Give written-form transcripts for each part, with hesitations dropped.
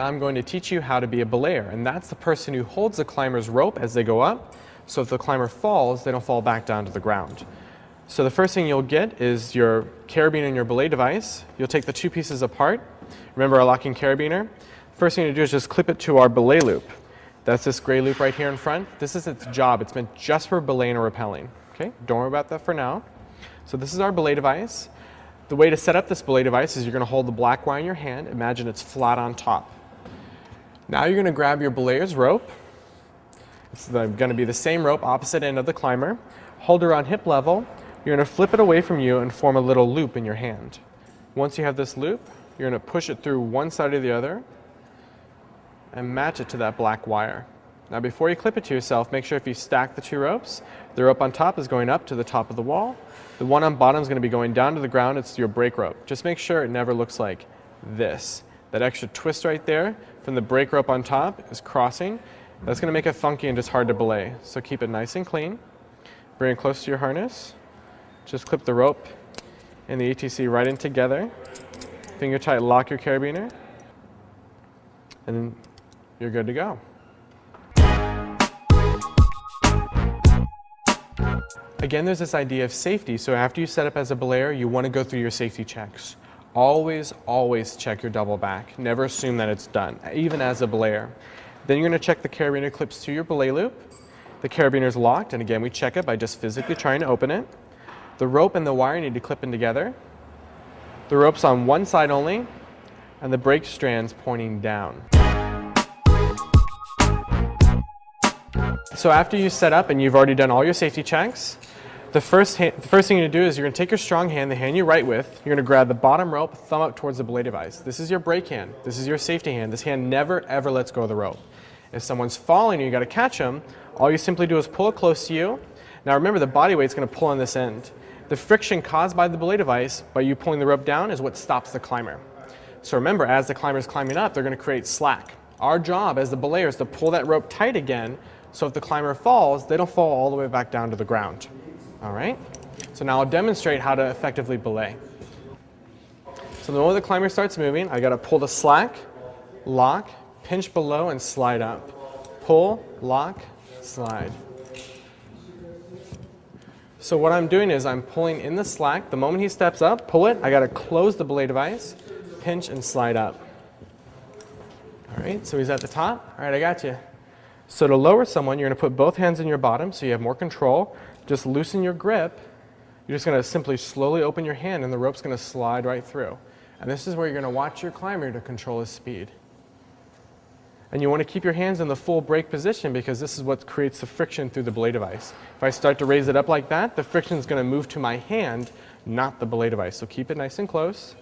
Now I'm going to teach you how to be a belayer, and that's the person who holds the climber's rope as they go up, so if the climber falls, they don't fall back down to the ground. So the first thing you'll get is your carabiner and your belay device. You'll take the two pieces apart. Remember our locking carabiner? First thing to do is just clip it to our belay loop. That's this gray loop right here in front. This is its job. It's meant just for belaying or rappelling. Okay, don't worry about that for now. So this is our belay device. The way to set up this belay device is you're going to hold the black wire in your hand. Imagine it's flat on top. Now you're going to grab your belayer's rope. It's going to be the same rope, opposite end of the climber. Hold it around hip level. You're going to flip it away from you and form a little loop in your hand. Once you have this loop, you're going to push it through one side or the other and match it to that black wire. Now before you clip it to yourself, make sure if you stack the two ropes, the rope on top is going up to the top of the wall. The one on bottom is going to be going down to the ground. It's your brake rope. Just make sure it never looks like this. That extra twist right there from the brake rope on top is crossing. That's going to make it funky and just hard to belay. So keep it nice and clean. Bring it close to your harness. Just clip the rope and the ATC right in together. Finger tight, lock your carabiner, and then you're good to go. Again, there's this idea of safety. So after you set up as a belayer, you want to go through your safety checks. Always, always check your double back. Never assume that it's done, even as a belayer. Then you're going to check the carabiner clips to your belay loop. The carabiner is locked, and again, we check it by just physically trying to open it. The rope and the wire need to clip in together. The rope's on one side only, and the brake strand's pointing down. So after you set up and you've already done all your safety checks, the first thing to do is you're going to take your strong hand, the hand you write with, you're going to grab the bottom rope, thumb up towards the belay device. This is your brake hand. This is your safety hand. This hand never, ever lets go of the rope. If someone's falling and you got to catch them, all you simply do is pull it close to you. Now remember, the body weight's going to pull on this end. The friction caused by the belay device, by you pulling the rope down, is what stops the climber. So remember, as the climber's climbing up, they're going to create slack. Our job as the belayer is to pull that rope tight again, so if the climber falls, they don't fall all the way back down to the ground. All right? So now I'll demonstrate how to effectively belay. So the moment the climber starts moving, I got to pull the slack, lock, pinch below, and slide up. Pull, lock, slide. So what I'm doing is I'm pulling in the slack. The moment he steps up, pull it. I got to close the belay device, pinch, and slide up. All right, so he's at the top. All right, I got you. So to lower someone, you're going to put both hands in your bottom so you have more control. Just loosen your grip. You're just going to simply slowly open your hand, and the rope's going to slide right through. And this is where you're going to watch your climber to control his speed. And you want to keep your hands in the full brake position because this is what creates the friction through the belay device. If I start to raise it up like that, the friction is going to move to my hand, not the belay device. So keep it nice and close.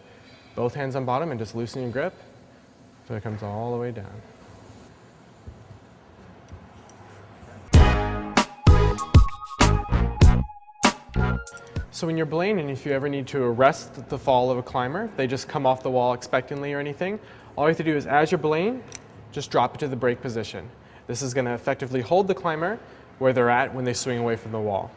Both hands on bottom and just loosen your grip so it comes all the way down. So when you're belaying, and if you ever need to arrest the fall of a climber, if they just come off the wall expectantly or anything, all you have to do is, as you're belaying, just drop it to the brake position. This is going to effectively hold the climber where they're at when they swing away from the wall.